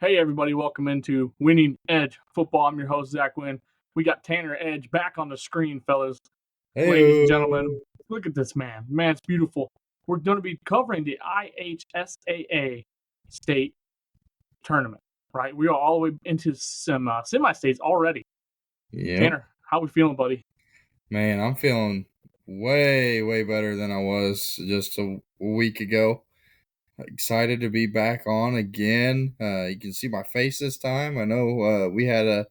Hey, everybody, welcome into Winning Edge Football. I'm your host, Zach Wynn. We got Tanner Edge back on the screen, fellas. Ladies and gentlemen, Hey, look at this man. Man's beautiful. We're going to be covering the IHSAA state tournament, right? We are all the way into some semi-states already. yep, Tanner, how we feeling, buddy? man, I'm feeling way better than I was just a week ago. Excited to be back on again. You can see my face this time. I know we had a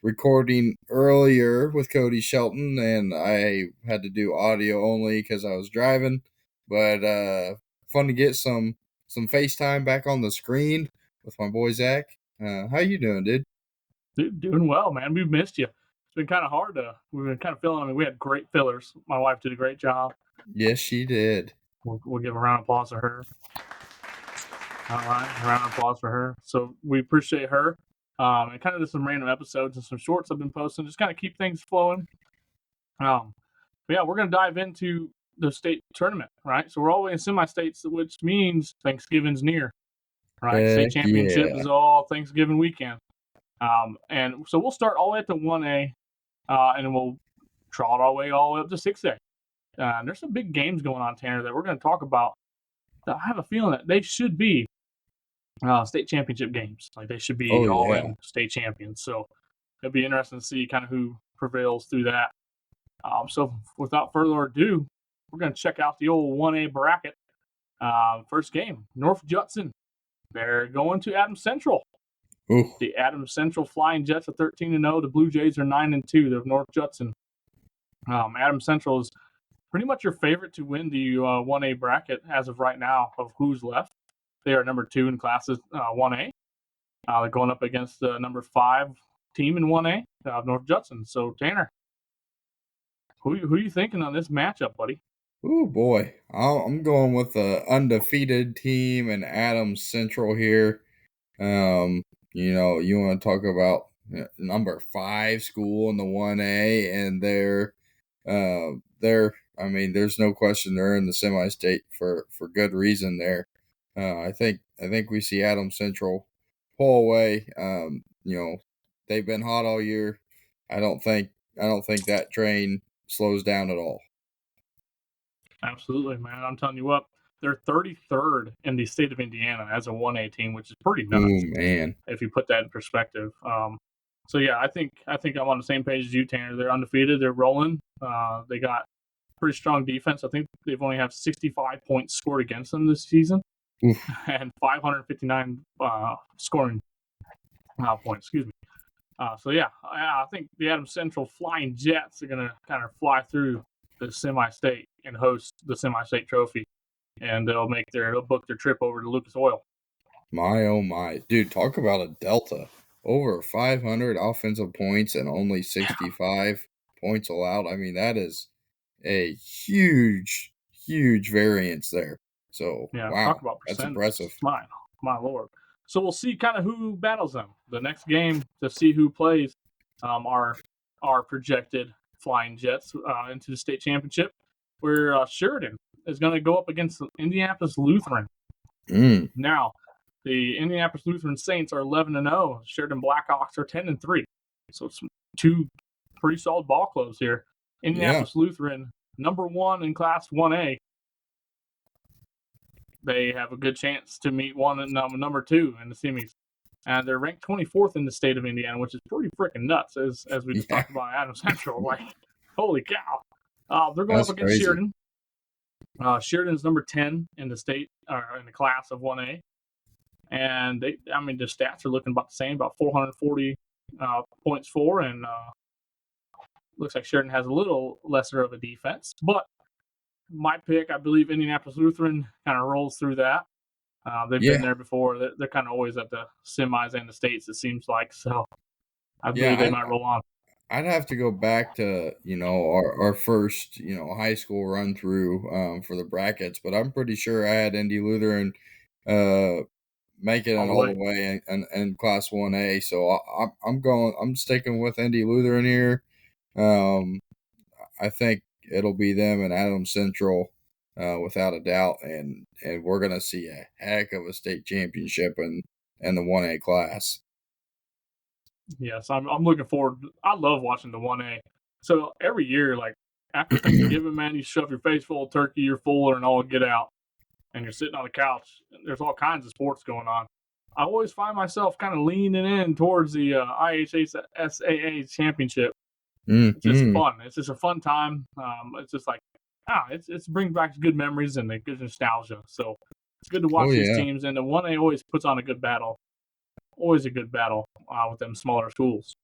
recording earlier with Cody Shelton, and I had to do audio only because I was driving. But fun to get some FaceTime back on the screen with my boy Zach. How you doing, dude? Dude, doing well, man. We've missed you. It's been kind of hard we've been kind of feeling, we had great fillers. My wife did a great job. Yes, she did. We'll give a round of applause to her. All right, a round of applause for her. So we appreciate her. And kind of just some random episodes and some shorts I've been posting, just kind of keep things flowing. But yeah, we're going to dive into the state tournament, right? So we're all the way in semi-states, which means Thanksgiving's near, right? State Heck championship yeah. is all Thanksgiving weekend. And so we'll start all the way at the 1A, and then we'll trot our way all the way up to 6A. And there's some big games going on, Tanner, that we're going to talk about. I have a feeling that they should be state championship games. Like they should be Oh all yeah. in state champions. So it'll be interesting to see kind of who prevails through that. So without further ado, we're going to check out the old 1A bracket. First game, North Judson. They're going to Adams Central. Ooh. The Adams Central Flying Jets are 13-0. The Blue Jays are 9-2. They're North Judson. Adams Central is pretty much your favorite to win the 1A bracket as of right now of who's left. They are number 2 in classes 1A. They're going up against the number 5 team in 1A, North Judson. So, Tanner, who are you thinking on this matchup, buddy? Oh boy, I'm going with the undefeated team in Adams Central here. You want to talk about number 5 school in the 1A, and I mean, there's no question they're in the semi-state for good reason there. I think we see Adams Central pull away. They've been hot all year. I don't think that train slows down at all. Absolutely, man. I'm telling you what, they're 33rd in the state of Indiana as a 1A team, which is pretty Oh nuts man. if you put that in perspective. So yeah, I think I'm on the same page as you, Tanner. They're undefeated. They're rolling. They got pretty strong defense. I think they've only have 65 points scored against them this season, Oof. and 559 scoring points. Excuse me. So yeah, I think the Adams Central Flying Jets are gonna kind of fly through the semi-state and host the semi-state trophy, and they'll book their trip over to Lucas Oil. My oh my. Dude, talk about a delta. Over 500 offensive points and only 65 points allowed. I mean, that is a huge variance there. So, Yeah, talk wow, about that's percentages. impressive. My lord. So we'll see kind of who battles them. The next game to see who plays our projected Flying Jets into the state championship, where Sheridan is going to go up against Indianapolis Lutheran. Mm, Now, the Indianapolis Lutheran Saints are 11-0. Sheridan Blackhawks are 10-3. So it's two pretty solid ball clubs here. yeah. Indianapolis Lutheran, number 1 in Class 1A. They have a good chance to meet one and number 2 in the semis. And they're ranked 24th in the state of Indiana, which is pretty freaking nuts, as we just Yeah, talked about Adams Central. Like, holy cow. They're going up that's against crazy. Sheridan. Sheridan's number 10 in the state, in the class of 1A. And the stats are looking about the same, about 440 points for, and looks like Sheridan has a little lesser of a defense. But my pick, I believe Indianapolis Lutheran kind of rolls through that. They've been Yeah, there before. They're kind of always at the semis and the states, it seems like. So I believe they yeah. might roll on. I'd have to go back to our first high school run through for the brackets, but I'm pretty sure I had Indy Lutheran uh, making All it the all way. the way in Class 1A. So I'm sticking with Indy Lutheran here. Um, I think it'll be them and Adams Central without a doubt, and we're gonna see a heck of a state championship in the 1A class. Yes, I'm looking forward. I love watching the 1A. So every year, like after Thanksgiving, man, you shove your face full of turkey, you're fuller and all get out, and you're sitting on the couch. There's all kinds of sports going on. I always find myself kind of leaning in towards the IHSAA championship. It's just Mm-hmm. fun. It's just a fun time. It's just like, it's brings back good memories and a good nostalgia. So it's good to watch Oh, these yeah, teams, and the 1A always puts on a good battle. Always a good battle with them smaller schools.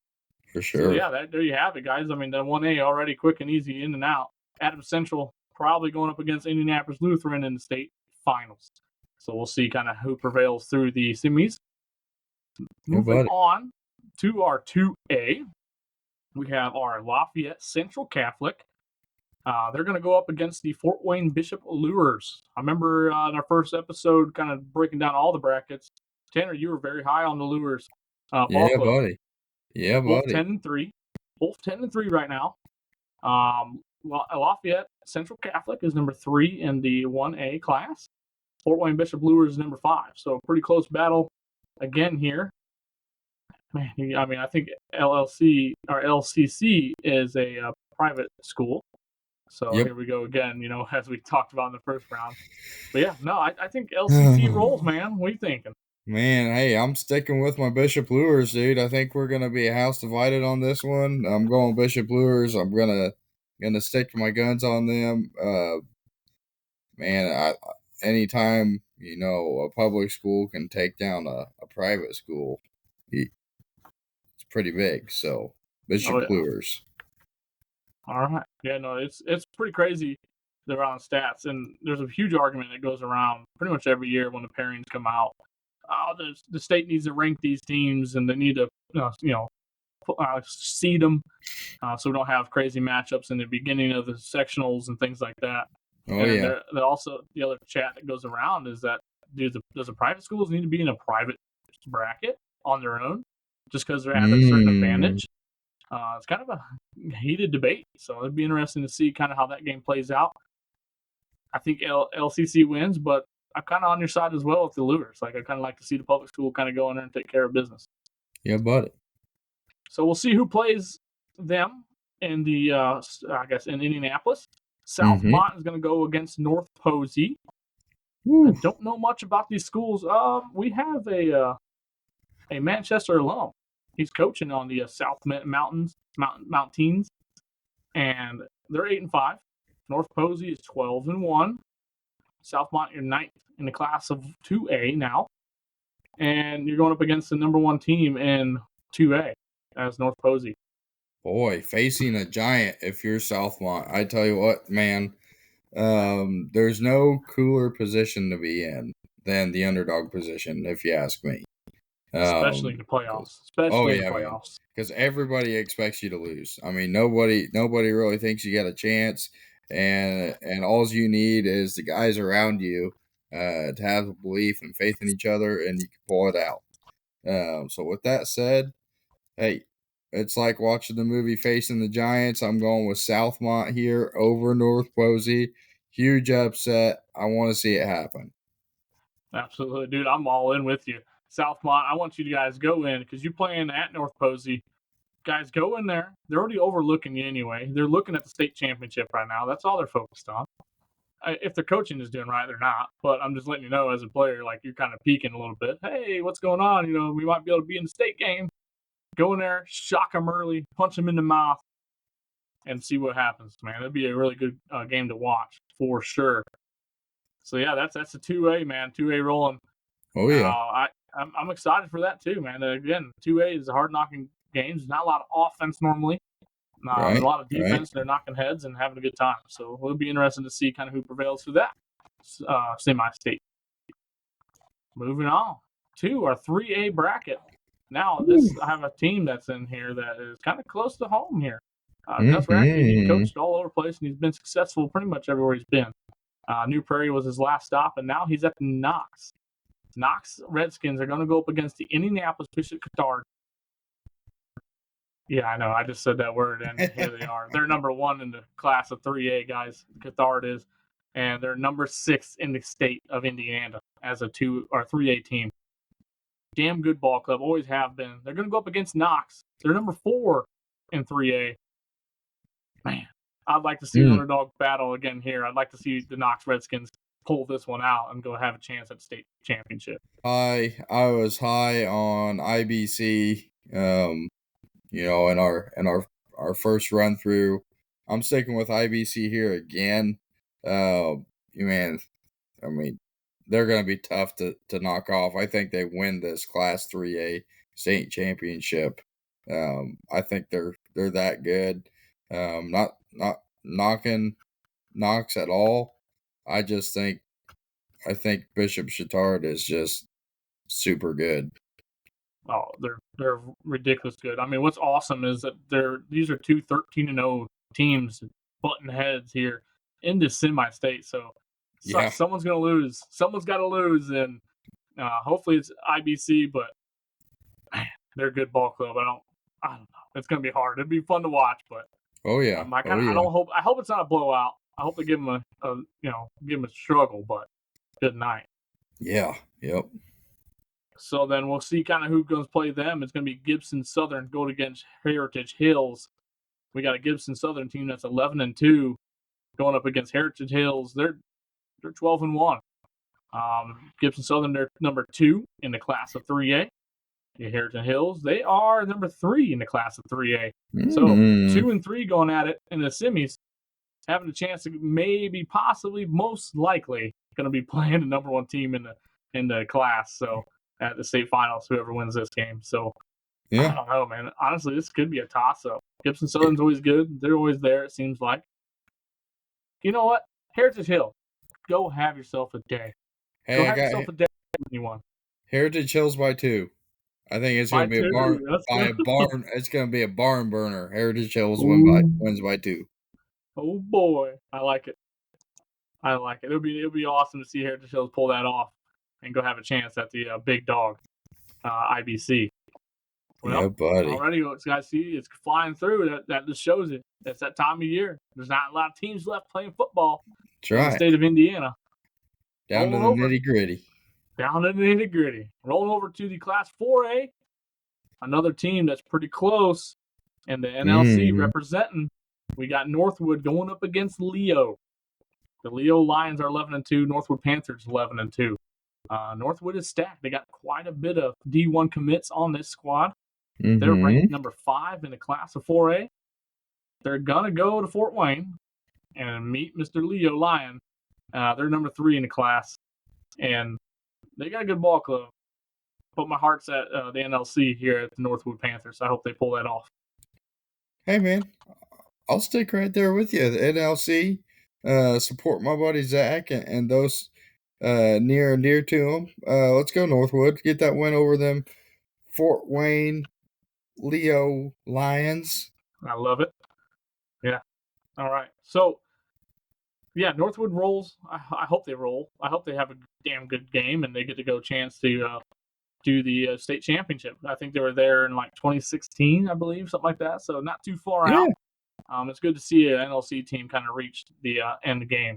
for So sure. yeah, there you have it, guys. I mean, the 1A already quick and easy in and out. Adams Central probably going up against Indianapolis Lutheran in the state finals. So we'll see kind of who prevails through the semis. Yeah, Moving buddy. on to our 2A, we have our Lafayette Central Catholic. They're going to go up against the Fort Wayne Bishop Lures. I remember in our first episode, kind of breaking down all the brackets. Tanner, you were very high on the Lures ball Yeah, club. buddy. Yeah, Both buddy. 10-3. Both 10-3 right now. Lafayette Central Catholic is number 3 in the 1A class. Fort Wayne Bishop Lures is number 5. So a pretty close battle again here. Man, I mean, I think LLC or LCC is a private school. So Yep. here we go again, as we talked about in the first round. But yeah, no, I think LCC rolls, man. What are you thinking? Man, hey, I'm sticking with my Bishop Lures, dude. I think we're gonna be a house divided on this one. I'm going Bishop Lures. I'm gonna stick to my guns on them. Man, anytime a public school can take down a private school, it's pretty big. So Oh Bishop yeah. Lures. All right. Yeah, no, it's pretty crazy around stats, and there's a huge argument that goes around pretty much every year when the pairings come out. Oh, the state needs to rank these teams, and they need to seed them so we don't have crazy matchups in the beginning of the sectionals and things like that. Oh And then yeah. there also the other chat that goes around is that does the private schools need to be in a private bracket on their own just because they're at a certain advantage? It's kind of a heated debate, so it'd be interesting to see kind of how that game plays out. I think LCC wins, but I'm kind of on your side as well with the Lures. Like I kind of like to see the public school kind of go in there and take care of business. Yeah, buddy. So we'll see who plays them in the I guess in Indianapolis. Southmont is going to go against North Posey. I don't know much about these schools. We have a Manchester alum. He's coaching on the South Mountains, and they're 8-5. North Posey is 12-1. Southmont, you're 9th in the class of 2A now, and you're going up against the number 1 team in 2A as North Posey. Boy, facing a giant if you're Southmont, I tell you what, man. There's no cooler position to be in than the underdog position, if you ask me. Especially in the playoffs. Man, because everybody expects you to lose. I mean, nobody really thinks you got a chance, and all you need is the guys around you to have belief and faith in each other, and you can pull it out. So with that said, hey, it's like watching the movie Facing the Giants. I'm going with Southmont here over North Posey. Huge upset. I want to see it happen. Absolutely, dude. I'm all in with you. Southmont, I want you guys to go in because you're playing at North Posey. Guys, go in there. They're already overlooking you anyway. They're looking at the state championship right now. That's all they're focused on. If their coaching is doing right, they're not. But I'm just letting you know as a player, like you're kind of peeking a little bit. Hey, what's going on? We might be able to be in the state game. Go in there, shock them early, punch them in the mouth, and see what happens, man. It'd be a really good game to watch for sure. So yeah, that's a 2A, man. 2A rolling. Oh yeah. I'm excited for that too, man. Again, 2A is a hard knocking games. Not a lot of offense normally. Right. A lot of defense. Right. They're knocking heads and having a good time. So it'll be interesting to see kind of who prevails through that semi-state. Moving on to our 3A bracket. Now, I have a team that's in here that is kind of close to home here. Gus Rackey, he coached all over the place, and he's been successful pretty much everywhere he's been. New Prairie was his last stop, and now he's at Knox. Knox Redskins are going to go up against the Indianapolis Bishop Catard. Yeah, I know. I just said that word, and here they are. They're number 1 in the class of 3A, guys. Catard is, and they're number 6 in the state of Indiana as a 2 or 3A team. Damn good ball club, always have been. They're going to go up against Knox. They're number 4 in 3A. Man, I'd like to see an underdog battle again here. I'd like to see the Knox Redskins pull this one out and go have a chance at the state championship. I was high on IBC, in our first run through. I'm sticking with IBC here again. Man, I mean, they're going to be tough to knock off. I think they win this Class 3A state championship. I think they're that good. Not knocking Knox at all. I think Bishop Chatard is just super good. Oh, they're ridiculous good. I mean, what's awesome is that these are two 13-0 teams butting heads here in the semi-state. So someone's going to lose. Someone's got to lose, and hopefully it's IBC. But man, they're a good ball club. I don't know. It's going to be hard. It'd be fun to watch, but I hope it's not a blowout. I hope they give them a struggle, but good night. Yeah. Yep. So then we'll see kind of who goes play them. It's going to be Gibson Southern going against Heritage Hills. We got a Gibson Southern team that's 11-2 going up against Heritage Hills. They're 12-1. Gibson Southern, they're number 2 in the class of 3A. The Heritage Hills, they are number 3 in the class of 3A. So 2 and 3 going at it in the semis, having a chance to maybe, possibly, most likely going to be playing the number 1 team in the class. So at the state finals, whoever wins this game. So I don't know, man. Honestly, this could be a toss-up. Gibson Southern's always good. They're always there, it seems like. You know what? Heritage Hill, go have yourself a day. Hey, go have yourself a day with anyone. Heritage Hills by 2. I think it's going to be a barn. It's going to be a barn burner. Heritage Hills wins by 2. Oh boy, I like it. It'll be awesome to see Heritage Hills pull that off and go have a chance at the big dog, IBC. Well, yeah, buddy. Already, guys, see, it's flying through. That just shows it. It's that time of year. There's not a lot of teams left playing football in the state of Indiana. Down to the nitty-gritty. Down to the nitty-gritty. Rolling over to the Class 4A, another team that's pretty close in the NLC representing. We got Northwood going up against Leo. The Leo Lions are 11-2. Northwood Panthers 11-2. Northwood is stacked. They got quite a bit of D1 commits on this squad. They're ranked number 5 in the class of 4A. They're going to go to Fort Wayne and meet Mr. Leo Lion. They're number 3 in the class. And they got a good ball club. But my heart's at the NLC here at the Northwood Panthers. I hope they pull that off. Hey, man. I'll stick right there with you. The NLC, support my buddy Zach and those near and dear to him. Let's go Northwood. Get that win over them Fort Wayne Leo Lions. I love it. Yeah. All right. So, yeah, Northwood rolls. I hope they roll. I hope they have a damn good game and they get to go chance to do the state championship. I think they were there in like 2016, I believe, something like that. So not too far out. It's good to see an NLC team kind of reach the end game.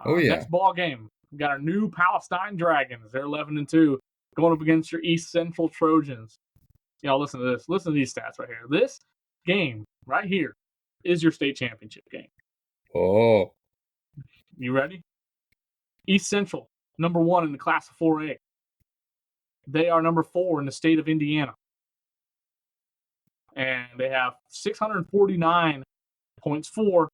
Next ball game, we got our new Palestine Dragons. They're 11-2, going up against your East Central Trojans. Y'all listen to this. Listen to these stats right here. This game right here is your state championship game. Oh. You ready? East Central, number 1 in the class of 4A. They are number 4 in the state of Indiana. And they have 649 points for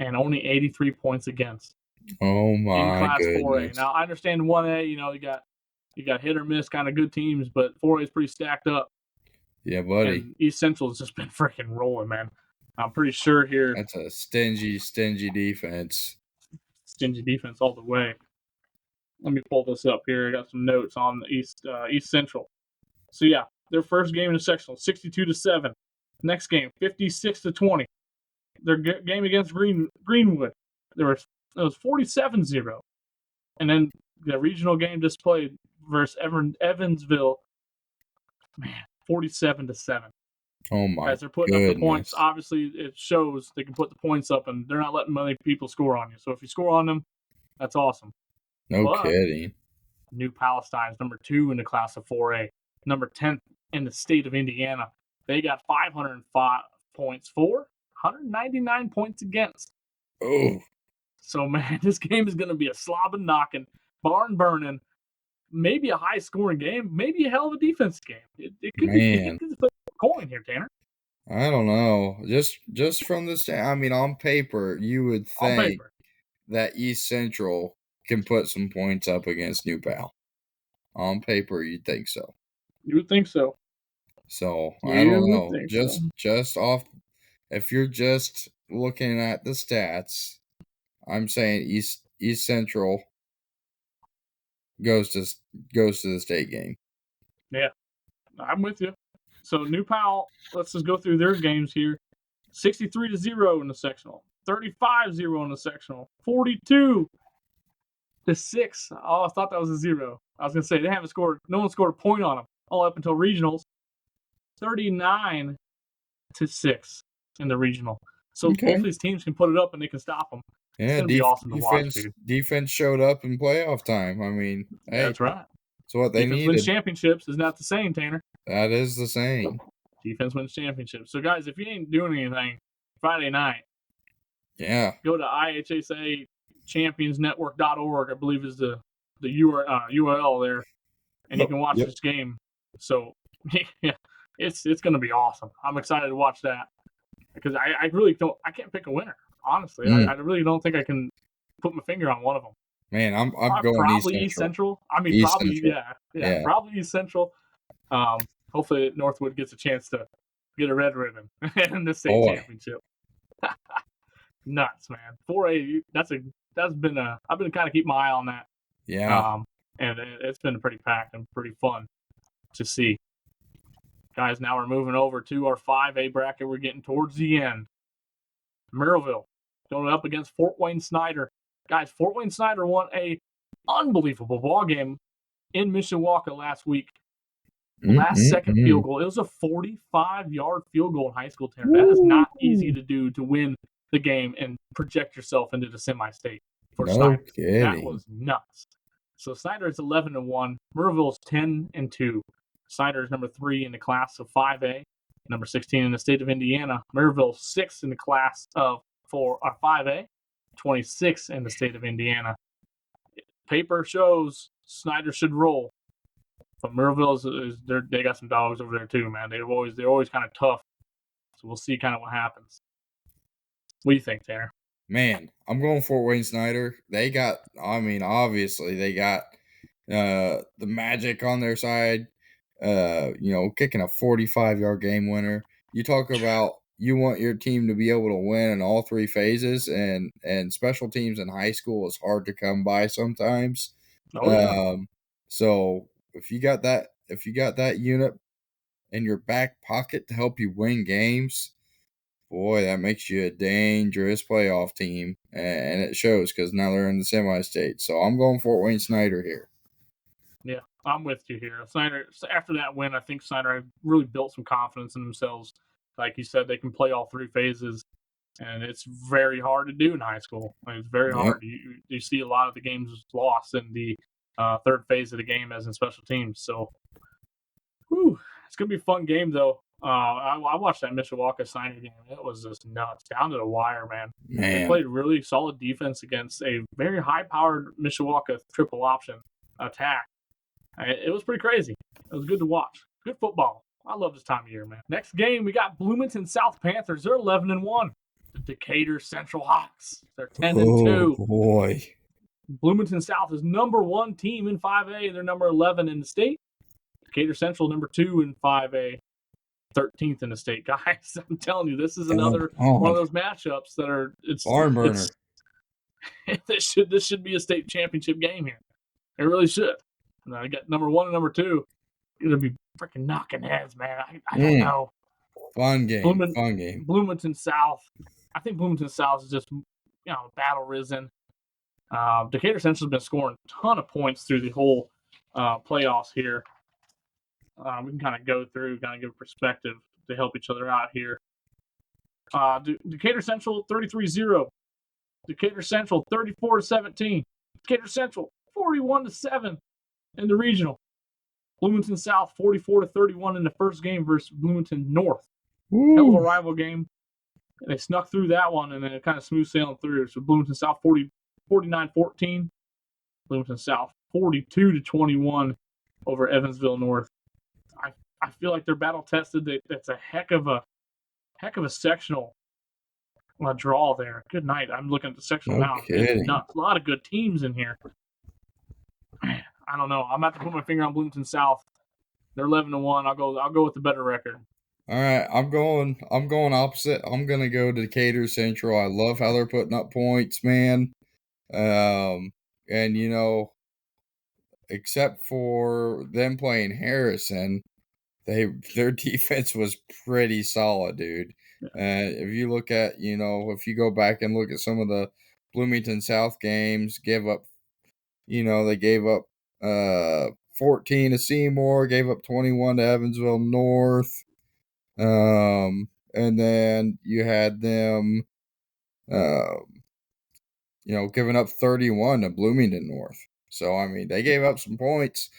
and only 83 points against. Oh my in class goodness. 4A. Now I understand 1A, you got hit or miss kind of good teams, but 4A is pretty stacked up. Yeah, buddy. And East Central has just been freaking rolling, man. I'm pretty sure here. That's a stingy defense. Stingy defense all the way. Let me pull this up here. I got some notes on the East Central. So yeah, their first game in the sectional, 62-7. Next game, 56-20. Their game against Greenwood, it was 47-0. And then the regional game just played versus Evansville, man, 47-7. Oh my! As they're putting up the points, obviously it shows they can put the points up, and they're not letting many people score on you. So if you score on them, that's awesome. No kidding. New Palestine's number 2 in the class of 4A, number 10th in the state of Indiana. They got 505 points for, 199 points against. Oh, So, man, this game is going to be a slobbing, knocking, barn burning, maybe a high scoring game, maybe a hell of a defense game. It could be man. a coin here, Tanner. I don't know. Just from this, I mean, on paper, you would On think paper. that East Central can put some points up against New Pal. On paper, you'd think so. You would think so. So I You don't would know. think so. Just off, if you're just looking at the stats, I'm saying East Central goes to the state game. Yeah, I'm with you. So New Pal, let's just go through their games here. 63-0 in the sectional, 35-0 in the sectional, 42-6. Oh, I thought that was a 0. I was gonna say they haven't scored. No one scored a point on them all up until regionals. 39-6 in the regional. So Okay. both these teams can put it up and they can stop them. It's gonna be awesome to watch, dude. Defense showed up in playoff time. I mean, hey, That's right. it's what they Defense wins needed. championships is not the same, Tanner. That is the same. Defense wins championships. So, guys, if you ain't doing anything Friday night, Yeah. go to IHSAA championsnetwork.org, I believe is the URL there, and you can watch this game. So, yeah, it's going to be awesome. I'm excited to watch that because I really I can't pick a winner, honestly. I really don't think I can put my finger on one of them. Man, I'm going probably East Central. I mean, East probably Central. Yeah, probably East Central. Hopefully Northwood gets a chance to get a red ribbon in the state championship. Nuts, man. 4A. I've been kind of keeping my eye on that. Yeah. And it's been pretty packed and pretty fun to see. Guys, now we're moving over to our 5A bracket. We're getting towards the end. Merrillville going up against Fort Wayne Snyder. Guys, Fort Wayne Snyder won a unbelievable ball game in Mishawaka last week. Last second field goal. It was a 45-yard field goal in high school, Tanner. That is not easy to do, to win the game and project yourself into the semi-state for Snyder. Kidding. That was nuts. So Snyder is 11-1. Merrillville is 10-2. Snyder is number 3 in the class of 5A, number 16 in the state of Indiana. Merrillville 6th in the class of 5A, 26 in the state of Indiana. Paper shows Snyder should roll. But Merrillville they got some dogs over there too, man. They're always kind of tough. So we'll see kind of what happens. What do you think, Tanner? Man, I'm going Fort Wayne Snyder. They got, obviously they got the magic on their side. Kicking a 45-yard game winner. You talk about you want your team to be able to win in all 3 phases, and special teams in high school is hard to come by sometimes. Oh, yeah. So if you got that unit in your back pocket to help you win games, boy, that makes you a dangerous playoff team, and it shows because now they're in the semi-state. So I'm going Fort Wayne Snyder here. Yeah, I'm with you here. Snyder, after that win, I think Snyder really built some confidence in themselves. Like you said, they can play all 3 phases, and it's very hard to do in high school. It's very hard. You see a lot of the games lost in the 3rd phase of the game, as in special teams. So, it's going to be a fun game, though. I watched that Mishawaka Snyder game. It was just nuts, down to the wire, man. They played really solid defense against a very high-powered Mishawaka triple option attack. It was pretty crazy. It was good to watch. Good football. I love this time of year, man. Next game, we got Bloomington South Panthers. They're 11-1. The Decatur Central Hawks. They're 10-2. Oh, boy. Bloomington South is number 1 team in 5A. They're number 11 in the state. Decatur Central, number 2 in 5A. 13th in the state. Guys, I'm telling you, this is another one of those matchups that are barn burner. This should be a state championship game here. It really should. And I got number 1 and number 2. It's going to be freaking knocking heads, man. I don't know. Fun game. Bloomington South. I think Bloomington South is just, battle risen. Decatur Central has been scoring a ton of points through the whole playoffs here. We can kind of go through, kind of give a perspective to help each other out here. Decatur Central 33-0. Decatur Central 34-17. Decatur Central 41-7. In the regional, Bloomington South 44-31 in the first game versus Bloomington North. Hell of a rival game. And they snuck through that one and then it kind of smooth sailing through. So Bloomington South 49-14. Bloomington South 42-21 over Evansville North. I feel like they're battle tested. That's a heck of a sectional draw there. Good night. I'm looking at the sectional No now. kidding. It's nuts. A lot of good teams in here. Man, I don't know. I'm about to put my finger on Bloomington South. They're 11-1. I'll go with the better record. All right, I'm going opposite. I'm gonna go to Decatur Central. I love how they're putting up points, man. And except for them playing Harrison, their defense was pretty solid, dude. If you look at, if you go back and look at some of the Bloomington South games, they gave up 14 to Seymour, gave up 21 to Evansville North. And then you had them, giving up 31 to Bloomington North. So, I mean, they gave up some points.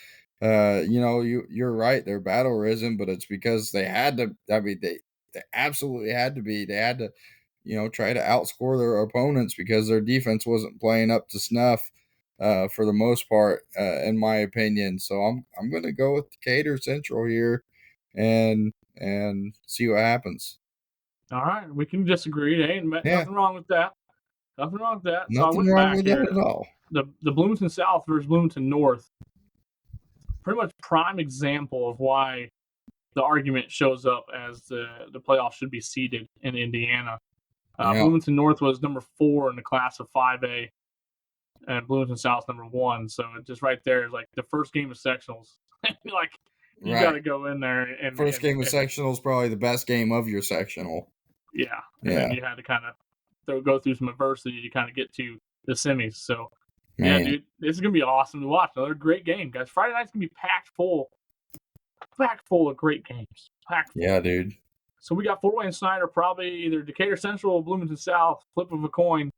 You're right. They're battle risen, but it's because they had to. I mean, they absolutely had to be. They had to, try to outscore their opponents because their defense wasn't playing up to snuff for the most part, in my opinion. So I'm going to go with Decatur Central here, and see what happens. All right, we can disagree. There ain't nothing wrong with that. Nothing wrong with that. So I Nothing went wrong back with here. that at all. The Bloomington South versus Bloomington North. Pretty much prime example of why the argument shows up as the playoffs should be seeded in Indiana. Bloomington North was number 4 in the class of 5A, and Bloomington South number 1. So just right there is like the first game of sectionals. Like you got to go in there and first game of sectional is probably the best game of your sectional. Yeah, and then you had to kind of go through some adversity to kind of get to the semis. So yeah, dude, this is gonna be awesome to watch. Another great game, guys. Friday night's gonna be packed full of great games. Yeah, dude. So we got Fort Wayne Snyder, probably either Decatur Central or Bloomington South. Flip of a coin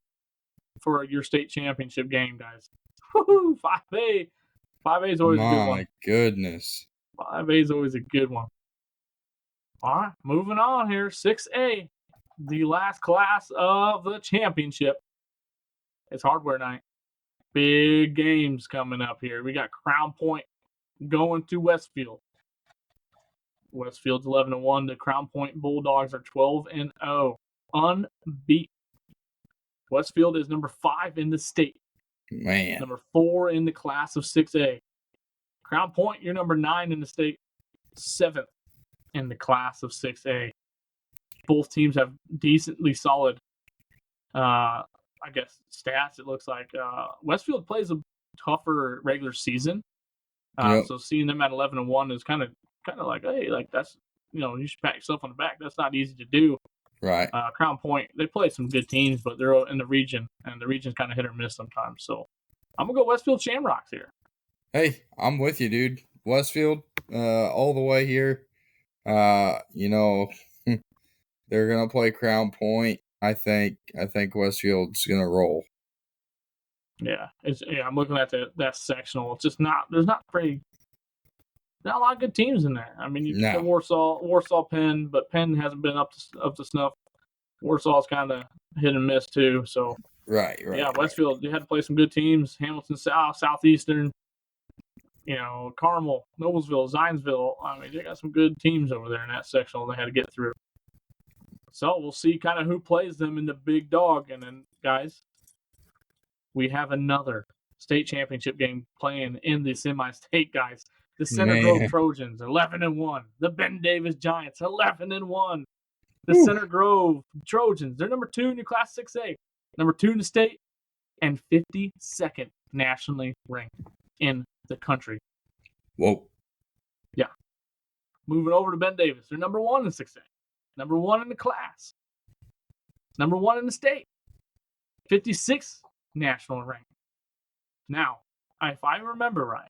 for your state championship game, guys. Woohoo! 5A. 5A is always a good one. My goodness. 5A is always a good one. All right, moving on here. 6A, the last class of the championship. It's hardware night. Big games coming up here. We got Crown Point going to Westfield. Westfield's 11-1. The Crown Point Bulldogs are 12-0. Unbeaten. Westfield is number 5 in the state. Man. Number 4 in the class of 6A. Crown Point, you're number 9 in the state. 7th in the class of 6A. Both teams have decently solid, I guess, stats. It looks like Westfield plays a tougher regular season. So seeing them at 11-1 is kind of like, hey, like that's, you should pat yourself on the back. That's not easy to do. Right. Crown Point, they play some good teams, but they're in the region, and the region's kind of hit or miss sometimes. So I'm going to go Westfield Shamrocks here. Hey, I'm with you, dude. Westfield, all the way here. They're going to play Crown Point. I think Westfield's going to roll. Yeah, I'm looking at that sectional. It's just there's not a lot of good teams in there. I mean, you got Warsaw, Penn, but Penn hasn't been up to snuff. Warsaw's kind of hit and miss too. So right. Yeah, Westfield, you had to play some good teams. Hamilton South, Southeastern, Carmel, Noblesville, Zionsville. I mean, they got some good teams over there in that sectional they had to get through. So we'll see kind of who plays them in the big dog. And then, guys, we have another state championship game playing in the semi-state, guys. The Center Grove Trojans, 11-1. The Ben Davis Giants, 11-1. The Center Grove Trojans, they're number 2 in your Class 6A, number 2 in the state, and 52nd nationally ranked in the country. Whoa. Yeah. Moving over to Ben Davis, they're number 1 in 6A, number 1 in the class, number 1 in the state, 56th national rank. Now, if I remember right,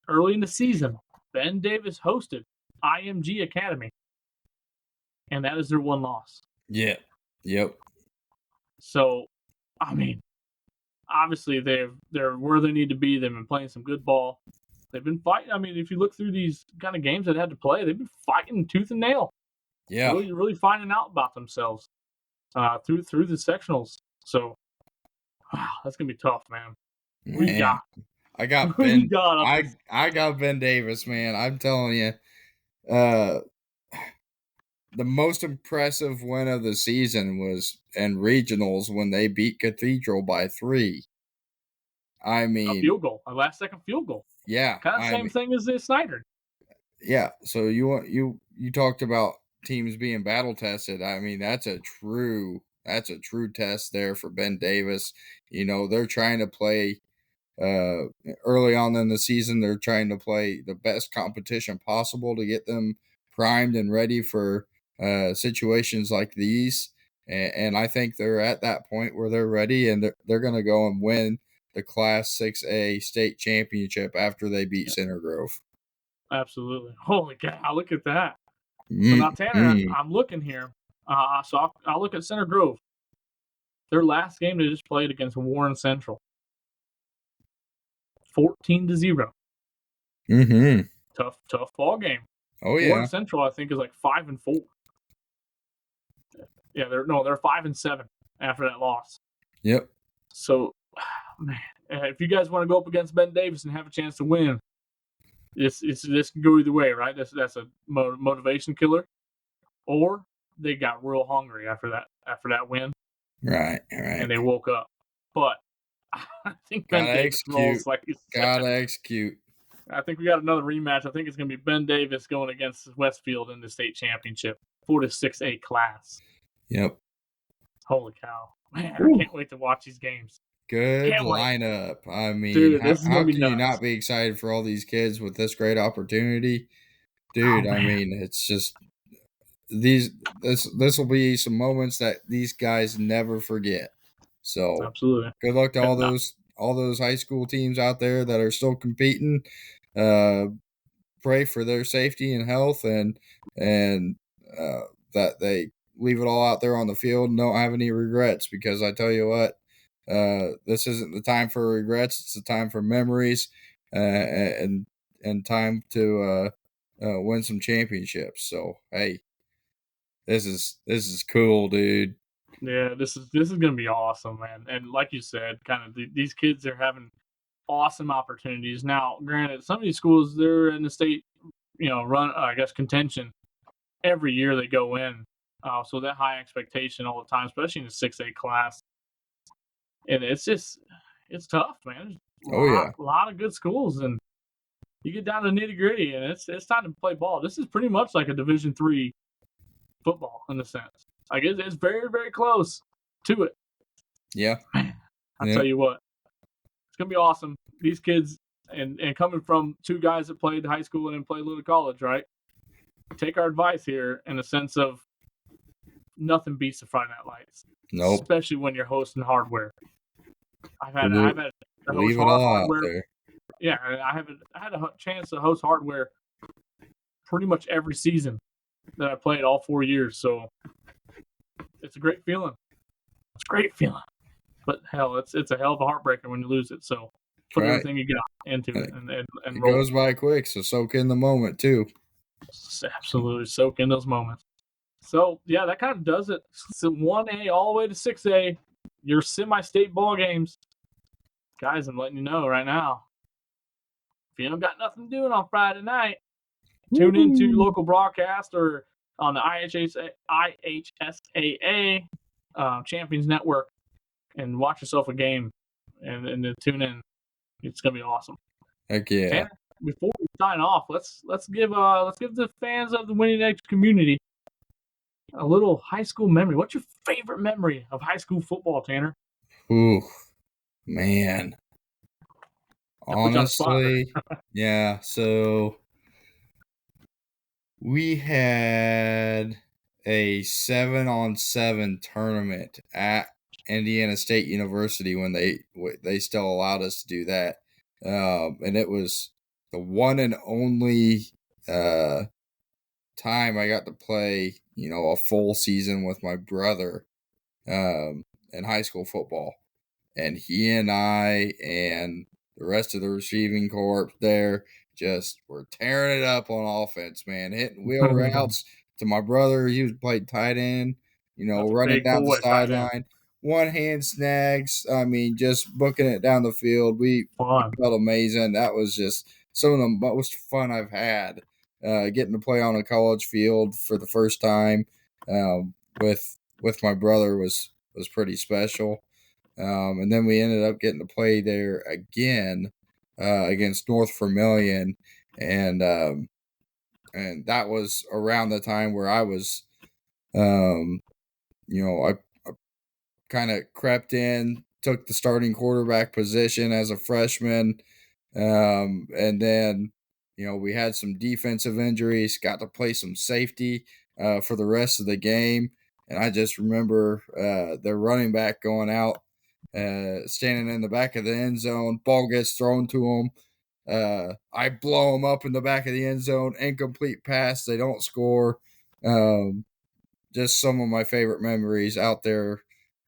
early in the season, Ben Davis hosted IMG Academy, and that is their one loss. Yeah. Yep. So, I mean, obviously they're where they need to be. They've been playing some good ball. They've been fighting. I mean, if you look through these kind of games that had to play, they've been fighting tooth and nail. Yeah. Really finding out about themselves through the sectionals. So, wow, that's gonna be tough, man. Who you Man, got? I got Who you Ben. got up I got Ben Davis, man. I'm telling you, uh, the most impressive win of the season was in regionals when they beat Cathedral by 3. I a mean, field goal, a last second field goal? yeah, Kind of I same mean, thing as the Snyder. yeah. So you talked about teams being battle tested. I mean, that's a true test there for Ben Davis. You know, they're trying to play uh, early on in the season. They're trying to play the best competition possible to get them primed and ready for situations like these. And I think they're at that point where they're ready and they're going to go and win the Class 6A state championship after they beat Yeah, Center Grove. absolutely. Holy cow! Look at that. So now, Tanner, Mm-hmm. I'm looking here. So I'll look at Center Grove. Their last game they just played against Warren Central, 14-0. Mm-hmm. Tough ball game. Oh Warren yeah. Central, I think, is like 5-4. Yeah, they're 5-7 after that loss. Yep. So, man, if you guys want to go up against Ben Davis and have a chance to win, this can go either way, right? That's a motivation killer, or they got real hungry after that win Right. and Right. they woke up. But I think Ben Gotta Davis execute. rolls, like you said. Gotta execute. I think we got another rematch. I think it's going to be Ben Davis going against Westfield in the state championship for the 6A class. Yep. Holy cow. Man, I Woo. can't wait to watch these games. Good Can't wait. lineup. I mean, Dude, this is how going to be can you nuts. not be excited for all these kids with this great opportunity? Oh, Dude, I man. mean, it's just this will be some moments that these guys never forget. So, Absolutely. good luck to If all not, those high school teams out there that are still competing. Uh Pray for their safety and health and that they leave it all out there on the field and don't have any regrets, because I tell you what, this isn't the time for regrets. It's the time for memories and time to win some championships. So hey, this is cool, dude. yeah, this is going to be awesome, man. And like you said, kind of these kids are having awesome opportunities. Now, granted, some of these schools, they're in the state, run, I guess, contention every year they go in. So that high expectation all the time, especially in the 6A class. And it's tough, man. There's Oh yeah, a lot of good schools, and you get down to nitty gritty, and it's time to play ball. This is pretty much like a Division III football in a sense. Like it's very very close to it. yeah, Man, I yeah. tell you what, it's gonna be awesome. These kids, and coming from two guys that played high school and then played little college, right? Take our advice here in the sense of nothing beats the Friday Night Lights, Nope. especially when you're hosting hardware. Le- I've had to host Leave it all out hardware. there. Yeah, I had a chance to host hardware pretty much every season that I played all 4 years. So it's a great feeling. It's a great feeling. But hell, it's a hell of a heartbreaker when you lose it. So put Right. everything you got into it and It roll. goes by quick, so soak in the moment too. Absolutely soak in those moments. So yeah, that kind of does it. So 1A all the way to 6A, your semi-state ball games. Guys, I'm letting you know right now. If you don't got nothing doing on Friday night, tune into your local broadcast or on the IHSAA Champions Network and watch yourself a game and then tune in. It's gonna be awesome. Heck yeah. Tanner, before we sign off, let's give the fans of the Winning Edge community a little high school memory. What's your favorite memory of high school football, Tanner? Ooh, man. I put you on the spot there. Honestly, yeah. So we had a 7-on-7 tournament at Indiana State University when they still allowed us to do that, and it was the one and only time I got to play, a full season with my brother in high school football. And he and I and the rest of the receiving corps there just were tearing it up on offense, man, hitting wheel routes to my brother. He was playing tight end, That's a running big down the boy tight end. sideline, one hand snags. I mean, just booking it down the field. We Fun. felt amazing. That was just some of the most fun I've had. Getting to play on a college field for the first time with my brother was pretty special. And then we ended up getting to play there again against North Vermilion, and that was around the time where I was, I kind of crept in, took the starting quarterback position as a freshman, and then we had some defensive injuries, got to play some safety for the rest of the game, and I just remember the running back going out. Standing in the back of the end zone, ball gets thrown to him. I blow him up in the back of the end zone, incomplete pass. They don't score. Just some of my favorite memories out there.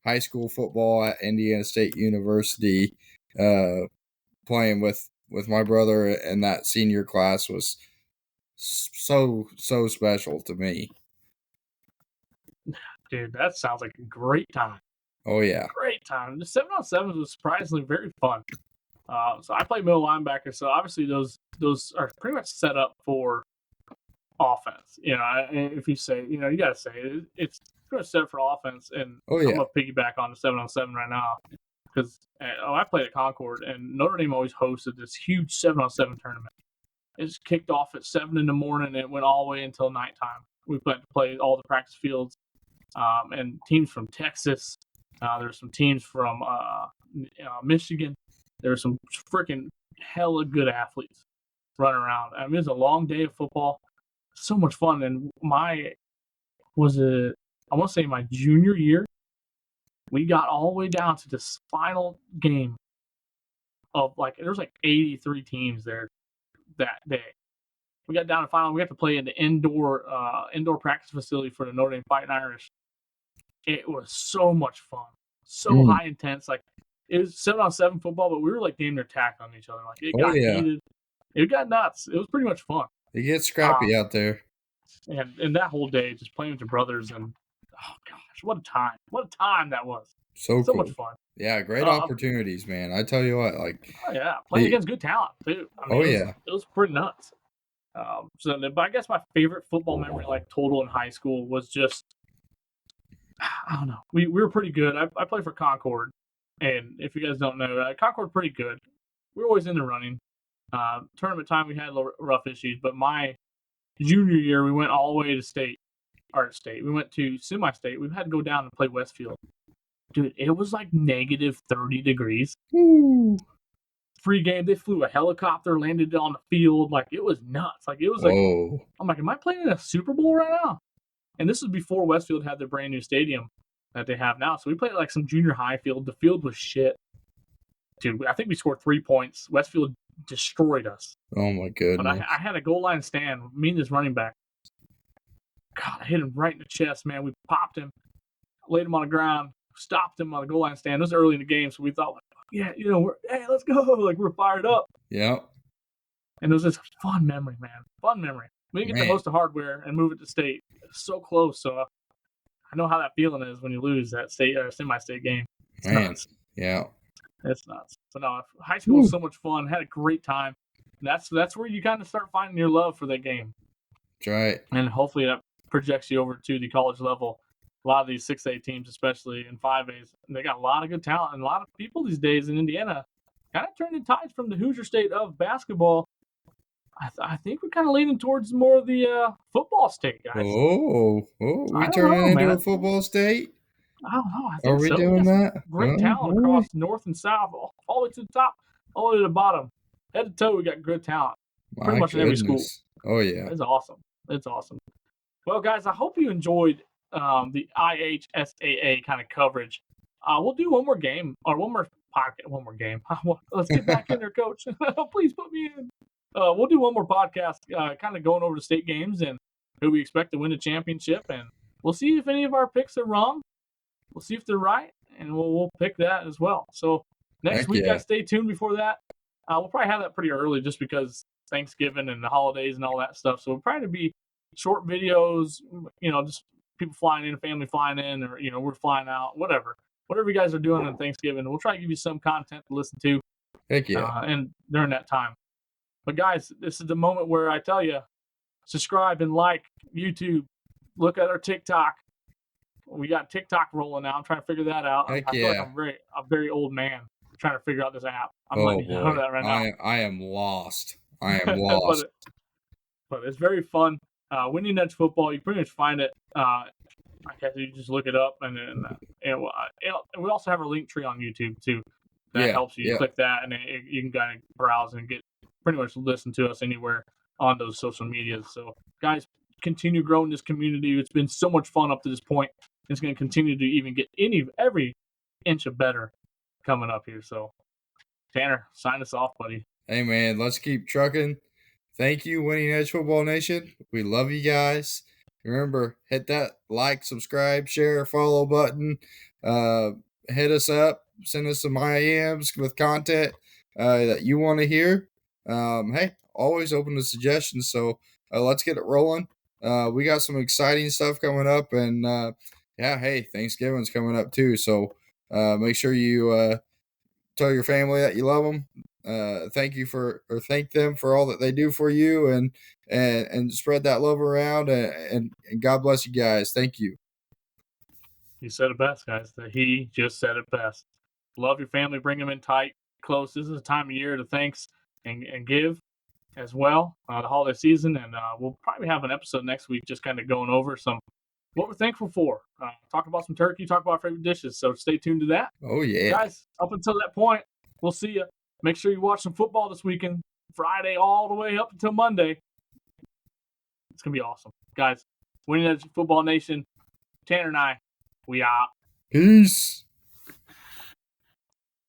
High school football at Indiana State University, playing with my brother and that senior class was so special to me. Dude, that sounds like a great time. Oh yeah, Great time. The 7-on-7s was surprisingly very fun. So I play middle linebacker, so obviously those are pretty much set up for offense. If you say, you got to say it's pretty much set up for offense. And oh I'm yeah. gonna piggyback on the 7-on-7 right now because I played at Concord, and Notre Dame always hosted this huge 7-on-7 tournament. It just kicked off at 7 in the morning, and it went all the way until nighttime. We played all the practice fields, and teams from Texas. There's some teams from Michigan. There were some freaking hella good athletes running around. I mean, it was a long day of football. So much fun. And I want to say my junior year, we got all the way down to this final game of there was 83 teams there that day. We got down to final. We got to play in the indoor practice facility for the Notre Dame Fighting Irish. It was so much fun, so high intense. It was 7-on-7 football, but we were damn near tackling each other. It got heated. It got nuts. It was pretty much fun. It gets scrappy out there. And that whole day, just playing with your brothers, and oh gosh, what a time! What a time that was. So cool. Much fun. Yeah, great opportunities, man. I tell you what, oh yeah, playing against good talent too. I mean, it was pretty nuts. But I guess my favorite football memory, total in high school, was just I don't know. We were pretty good. I played for Concord, and if you guys don't know, Concord pretty good. We were always in the running. Tournament time, we had a little rough issues, but my junior year, we went all the way to state. We went to semi-state. We had to go down and play Westfield. Dude, it was negative 30 degrees. Ooh. Free game. They flew a helicopter, landed on the field. It was nuts. It was Whoa. I'm am I playing in a Super Bowl right now? And this was before Westfield had their brand new stadium that they have now. So we played some junior high field. The field was shit. Dude, I think we scored 3 points. Westfield destroyed us. Oh my goodness. But I had a goal line stand. Me and this running back. God, I hit him right in the chest, man. We popped him, laid him on the ground, stopped him on the goal line stand. It was early in the game, so we thought, yeah, hey, let's go. We're fired up. Yeah. And it was just a fun memory, man. Fun memory. We didn't get to host the hardware and move it to state. It's so close, so I know how that feeling is when you lose that state semi-state game. It's nuts. Yeah. It's nuts. So no, high school was so much fun. Had a great time. And that's where you kind of start finding your love for that game. That's right. And hopefully that projects you over to the college level. A lot of these 6A teams, especially in 5As, they got a lot of good talent. And a lot of people these days in Indiana kind of turning tides from the Hoosier state of basketball. I think we're kind of leaning towards more of the football state, guys. We turning into a football state? I don't know. I think Are we doing that? Great talent across north and south, all the way to the top, all the way to the bottom. Head to toe, we got good talent. Pretty much in every school. Oh, yeah. It's awesome. It's awesome. Well, guys, I hope you enjoyed the IHSAA kind of coverage. We'll do one more game, or one more podcast. One more game. Let's get back in there, Coach. Please put me in. We'll do one more podcast, kind of going over the state games and who we expect to win the championship. And we'll see if any of our picks are wrong. We'll see if they're right, and we'll pick that as well. So next week, guys, stay tuned before that. We'll probably have that pretty early just because Thanksgiving and the holidays and all that stuff. So we'll probably be short videos, just people flying in, family flying in, or we're flying out, whatever you guys are doing on Thanksgiving. We'll try to give you some content to listen to, Heck yeah. and during that time. But guys, this is the moment where I tell you, subscribe and like YouTube. Look at our TikTok. We got TikTok rolling now. I'm trying to figure that out. Heck I feel like yeah. I'm a very old man trying to figure out this app. I'm Oh letting you know boy, that right now. I am lost. I am lost. but it's very fun. Wynning Edge Football, you pretty much find it. I guess you just look it up, and then we also have our link tree on YouTube too. That helps you. You click that, and you can kind of browse and get pretty much listen to us anywhere on those social medias. So, guys, continue growing this community. It's been so much fun up to this point. It's going to continue to even get every inch of better coming up here. So, Tanner, sign us off, buddy. Hey, man, let's keep trucking. Thank you, Wynning Edge Football Nation. We love you guys. Remember, hit that like, subscribe, share, follow button. Hit us up. Send us some IMs with content that you want to hear. Hey, always open to suggestions. So let's get it rolling. We got some exciting stuff coming up. And hey, Thanksgiving's coming up too. So make sure you tell your family that you love them. Thank them for all that they do for you, and spread that love around, and God bless you guys. Thank you. You said it best, guys. He just said it best. Love your family, bring them in tight, close. This is a time of year to thanks and give as well, the holiday season, and we'll probably have an episode next week just kind of going over what we're thankful for. Talk about some turkey, talk about our favorite dishes, so stay tuned to that. Oh, yeah. Guys, up until that point, we'll see you. Make sure you watch some football this weekend, Friday all the way up until Monday. It's going to be awesome. Guys, Wynning Edge Football Nation, Tanner and I, we out. Peace.